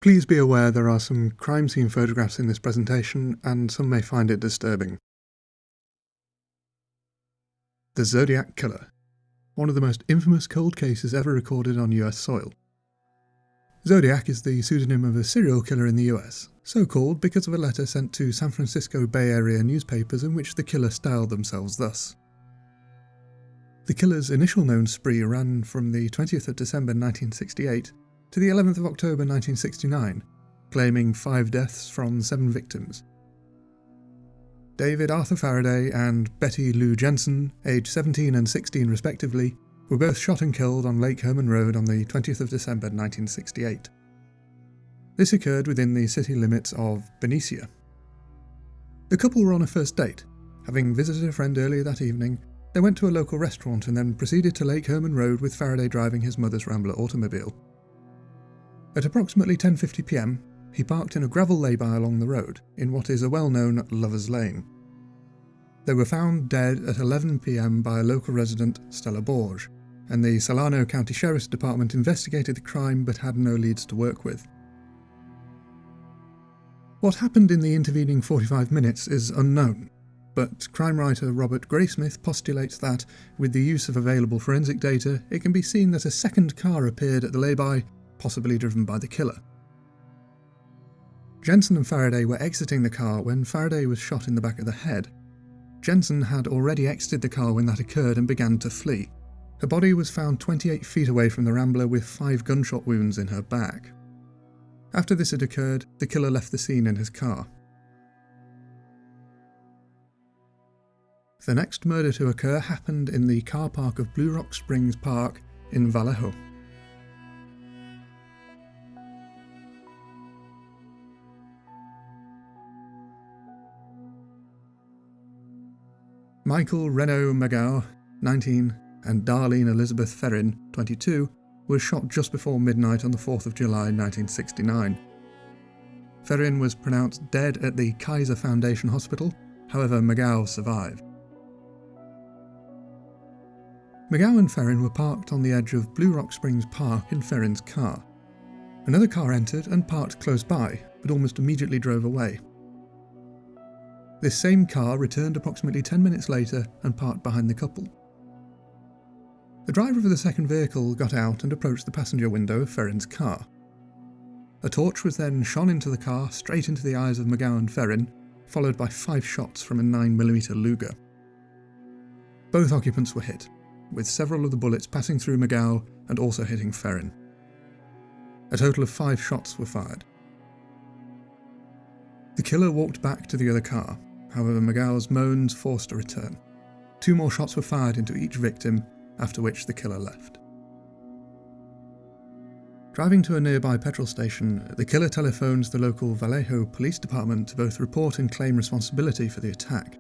Please be aware there are some crime scene photographs in this presentation, and some may find it disturbing. The Zodiac Killer, one of the most infamous cold cases ever recorded on US soil. Zodiac is the pseudonym of a serial killer in the US, so called because of a letter sent to San Francisco Bay Area newspapers in which the killer styled themselves thus. The killer's initial known spree ran from the 20th of December 1968 to the 11th of October 1969, claiming 5 deaths from 7 victims. David Arthur Faraday and Betty Lou Jensen, aged 17 and 16 respectively, were both shot and killed on Lake Herman Road on the 20th of December 1968. This occurred within the city limits of Benicia. The couple were on a first date. Having visited a friend earlier that evening, they went to a local restaurant and then proceeded to Lake Herman Road with Faraday driving his mother's Rambler automobile. At approximately 10:50 p.m, he parked in a gravel lay-by along the road, in what is a well-known Lover's Lane. They were found dead at 11 p.m. by a local resident, Stella Borge, and the Solano County Sheriff's Department investigated the crime but had no leads to work with. What happened in the intervening 45 minutes is unknown, but crime writer Robert Graysmith postulates that, with the use of available forensic data, it can be seen that a second car appeared at the lay-by, possibly driven by the killer. Jensen and Faraday were exiting the car when Faraday was shot in the back of the head. Jensen had already exited the car when that occurred and began to flee. Her body was found 28 feet away from the Rambler with 5 gunshot wounds in her back. After this had occurred, the killer left the scene in his car. The next murder to occur happened in the car park of Blue Rock Springs Park in Vallejo. Michael Reno Magao, 19, and Darlene Elizabeth Ferrin, 22, was shot just before midnight on the 4th of July 1969. Ferrin was pronounced dead at the Kaiser Foundation Hospital, however Magao survived. Magao and Ferrin were parked on the edge of Blue Rock Springs Park in Ferrin's car. Another car entered and parked close by, but almost immediately drove away. This same car returned approximately 10 minutes later and parked behind the couple. The driver of the second vehicle got out and approached the passenger window of Ferrin's car. A torch was then shone into the car straight into the eyes of Magao and Ferrin, followed by 5 shots from a 9mm Luger. Both occupants were hit, with several of the bullets passing through Magao and also hitting Ferrin. A total of 5 shots were fired. The killer walked back to the other car, however Magao's moans forced a return. 2 more shots were fired into each victim, after which the killer left. Driving to a nearby petrol station, the killer telephones the local Vallejo Police Department to both report and claim responsibility for the attack.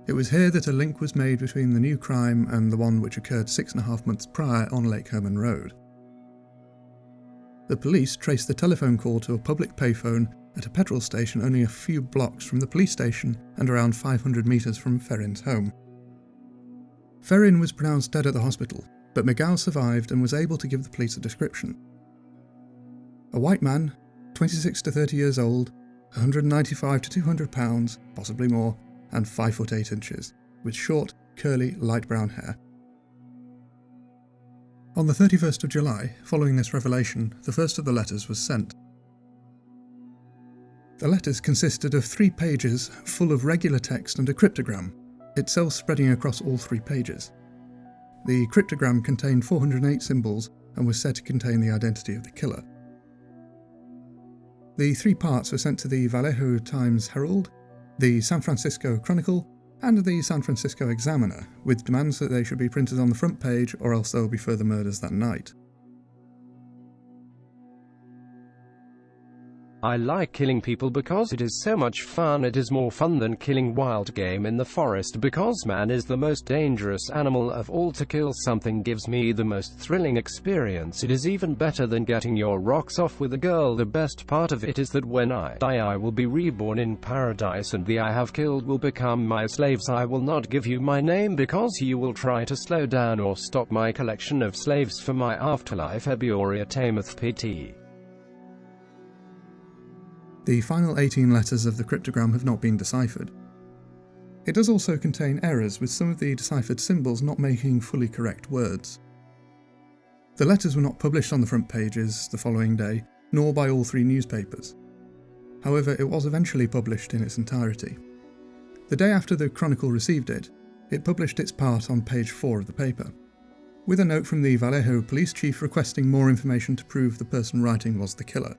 It was here that a link was made between the new crime and the one which occurred 6.5 months prior on Lake Herman Road. The police traced the telephone call to a public payphone at a petrol station only a few blocks from the police station and around 500 metres from Ferrin's home. Ferrin was pronounced dead at the hospital, but Magao survived and was able to give the police a description. A white man, 26 to 30 years old, 195 to 200 pounds, possibly more, and 5 foot 8 inches, with short, curly, light brown hair. On the 31st of July, following this revelation, the first of the letters was sent. The letters consisted of 3 pages full of regular text and a cryptogram, itself spreading across all 3 pages. The cryptogram contained 408 symbols and was said to contain the identity of the killer. The 3 parts were sent to the Vallejo Times-Herald, the San Francisco Chronicle, and the San Francisco Examiner, with demands that they should be printed on the front page or else there will be further murders that night. I like killing people because it is so much fun. It is more fun than killing wild game in the forest because man is the most dangerous animal of all. To kill something gives me the most thrilling experience. It is even better than getting your rocks off with a girl. The best part of it is that when I die I will be reborn in paradise and the I have killed will become my slaves. I will not give you my name because you will try to slow down or stop my collection of slaves for my afterlife. Ebioria tameth pt. The final 18 letters of the cryptogram have not been deciphered. It does also contain errors, with some of the deciphered symbols not making fully correct words. The letters were not published on the front pages the following day, nor by all 3 newspapers. However, it was eventually published in its entirety. The day after the Chronicle received it, it published its part on page 4 of the paper, with a note from the Vallejo police chief requesting more information to prove the person writing was the killer.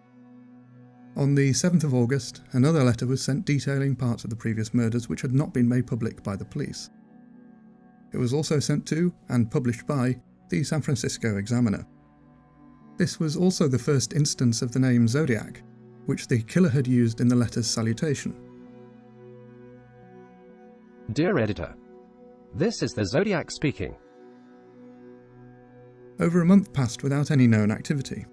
On the 7th of August, another letter was sent detailing parts of the previous murders which had not been made public by the police. It was also sent to, and published by, the San Francisco Examiner. This was also the first instance of the name Zodiac, which the killer had used in the letter's salutation. Dear Editor, this is the Zodiac speaking. Over a month passed without any known activity.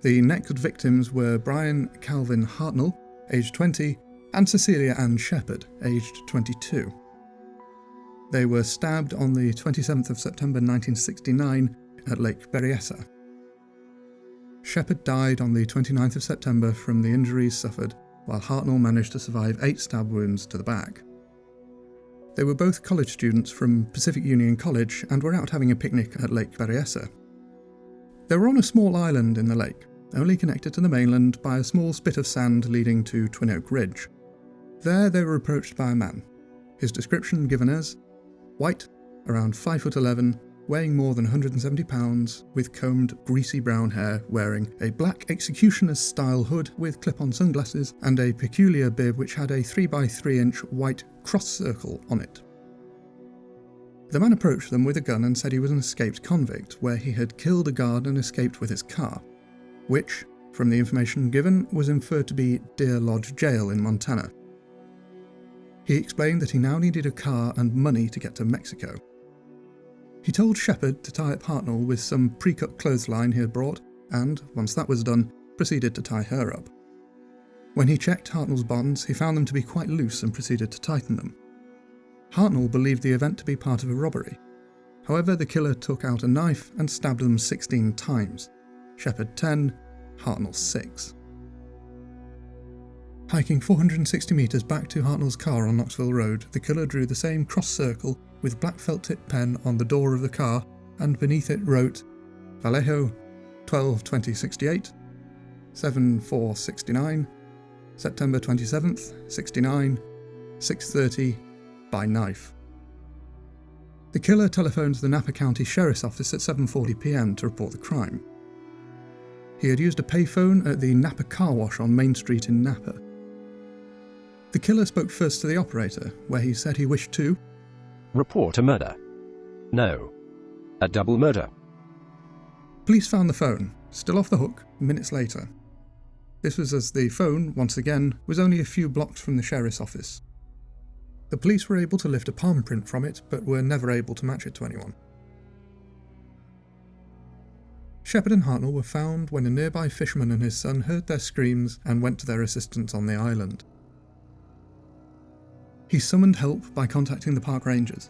The next victims were Brian Calvin Hartnell, aged 20, and Cecilia Ann Shepherd, aged 22. They were stabbed on the 27th of September 1969 at Lake Berryessa. Shepherd died on the 29th of September from the injuries suffered, while Hartnell managed to survive 8 stab wounds to the back. They were both college students from Pacific Union College and were out having a picnic at Lake Berryessa. They were on a small island in the lake, only connected to the mainland by a small spit of sand leading to Twin Oak Ridge. There they were approached by a man, his description given as white, around 5'11", weighing more than 170 pounds, with combed, greasy brown hair, wearing a black executioner's-style hood with clip-on sunglasses and a peculiar bib which had a 3x3-inch white cross circle on it. The man approached them with a gun and said he was an escaped convict, where he had killed a guard and escaped with his car, which, from the information given, was inferred to be Deer Lodge Jail in Montana. He explained that he now needed a car and money to get to Mexico. He told Shepherd to tie up Hartnell with some pre-cut clothesline he had brought, and, once that was done, proceeded to tie her up. When he checked Hartnell's bonds, he found them to be quite loose and proceeded to tighten them. Hartnell believed the event to be part of a robbery. However, the killer took out a knife and stabbed them 16 times. Shepherd 10, Hartnell 6. Hiking 460 metres back to Hartnell's car on Knoxville Road, the killer drew the same cross circle with black felt-tip pen on the door of the car, and beneath it wrote Vallejo 12/20/68, 7/4/69, September 27th, 69, 6:30, by knife. The killer telephoned the Napa County Sheriff's Office at 7:40 p.m. to report the crime. He had used a payphone at the Napa Car Wash on Main Street in Napa. The killer spoke first to the operator, where he said he wished to report a murder. No. A double murder. Police found the phone, still off the hook, minutes later. This was as the phone, once again, was only a few blocks from the sheriff's office. The police were able to lift a palm print from it, but were never able to match it to anyone. Shepherd and Hartnell were found when a nearby fisherman and his son heard their screams and went to their assistance on the island. He summoned help by contacting the park rangers.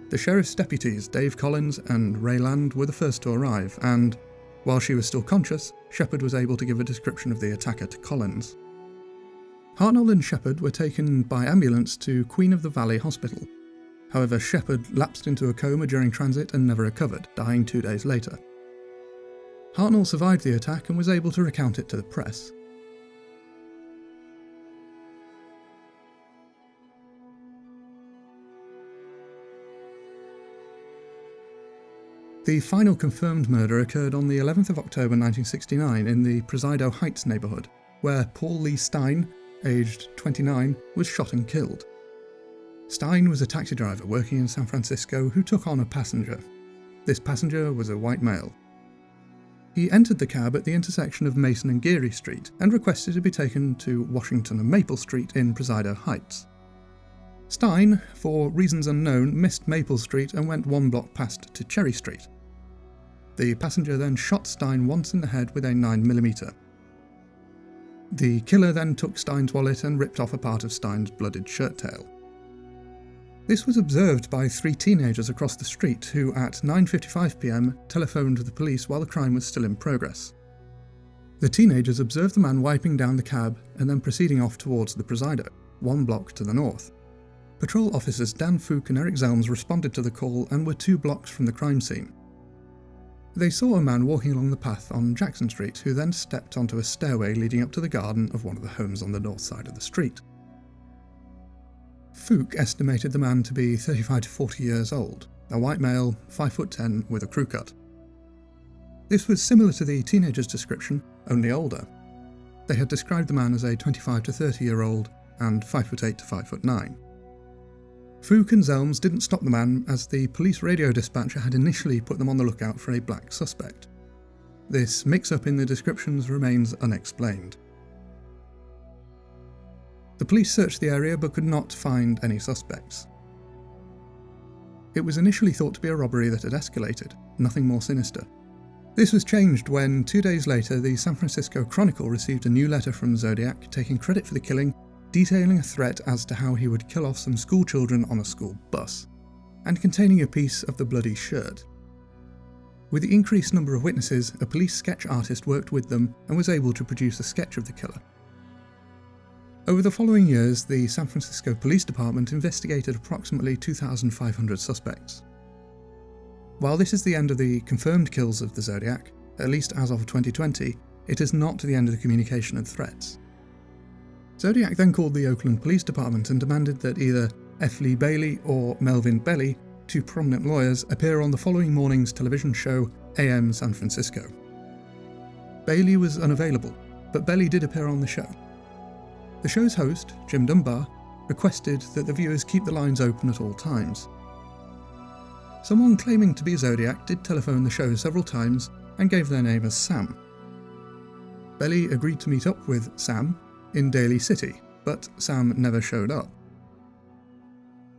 The sheriff's deputies, Dave Collins and Ray Land, were the first to arrive, and, while she was still conscious, Shepherd was able to give a description of the attacker to Collins. Hartnell and Shepherd were taken by ambulance to Queen of the Valley Hospital. However, Shepherd lapsed into a coma during transit and never recovered, dying 2 days later. Hartnell survived the attack and was able to recount it to the press. The final confirmed murder occurred on the 11th of October 1969 in the Presidio Heights neighbourhood, where Paul Lee Stein, aged 29, was shot and killed. Stein was a taxi driver working in San Francisco who took on a passenger. This passenger was a white male. He entered the cab at the intersection of Mason and Geary Street and requested to be taken to Washington and Maple Street in Presidio Heights. Stein, for reasons unknown, missed Maple Street and went 1 block past to Cherry Street. The passenger then shot Stein once in the head with a 9mm. The killer then took Stein's wallet and ripped off a part of Stein's blooded shirt tail. This was observed by 3 teenagers across the street who, at 9:55 p.m, telephoned the police while the crime was still in progress. The teenagers observed the man wiping down the cab and then proceeding off towards the Presidio, 1 block to the north. Patrol officers Dan Fook and Eric Zelms responded to the call and were 2 blocks from the crime scene. They saw a man walking along the path on Jackson Street who then stepped onto a stairway leading up to the garden of one of the homes on the north side of the street. Fook estimated the man to be 35 to 40 years old, a white male, 5'10" with a crew cut. This was similar to the teenager's description, only older. They had described the man as a 25 to 30-year-old and 5'8" to 5'9". Fook and Zelms didn't stop the man as the police radio dispatcher had initially put them on the lookout for a black suspect. This mix-up in the descriptions remains unexplained. The police searched the area but could not find any suspects. It was initially thought to be a robbery that had escalated, nothing more sinister. This was changed when, 2 days later, the San Francisco Chronicle received a new letter from Zodiac taking credit for the killing, detailing a threat as to how he would kill off some school children on a school bus, and containing a piece of the bloody shirt. With the increased number of witnesses, a police sketch artist worked with them and was able to produce a sketch of the killer. Over the following years, the San Francisco Police Department investigated approximately 2,500 suspects. While this is the end of the confirmed kills of the Zodiac, at least as of 2020, it is not the end of the communication and threats. Zodiac then called the Oakland Police Department and demanded that either F. Lee Bailey or Melvin Belly, 2 prominent lawyers, appear on the following morning's television show, AM San Francisco. Bailey was unavailable, but Belly did appear on the show. The show's host, Jim Dunbar, requested that the viewers keep the lines open at all times. Someone claiming to be Zodiac did telephone the show several times and gave their name as Sam. Belly agreed to meet up with Sam in Daly City, but Sam never showed up.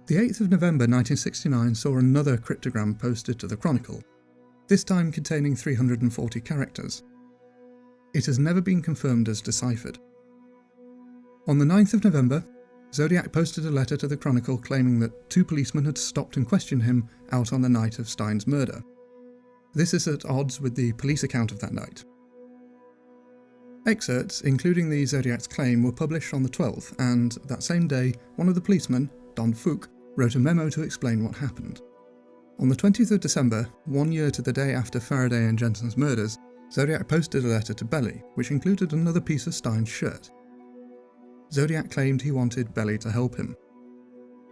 The 8th of November 1969 saw another cryptogram posted to the Chronicle, this time containing 340 characters. It has never been confirmed as deciphered. On the 9th of November, Zodiac posted a letter to the Chronicle claiming that 2 policemen had stopped and questioned him out on the night of Stein's murder. This is at odds with the police account of that night. Excerpts, including the Zodiac's claim, were published on the 12th, and that same day, one of the policemen, Don Fook, wrote a memo to explain what happened. On the 20th of December, 1 year to the day after Faraday and Jensen's murders, Zodiac posted a letter to Belly, which included another piece of Stein's shirt. Zodiac claimed he wanted Belly to help him.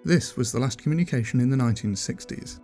This was the last communication in the 1960s.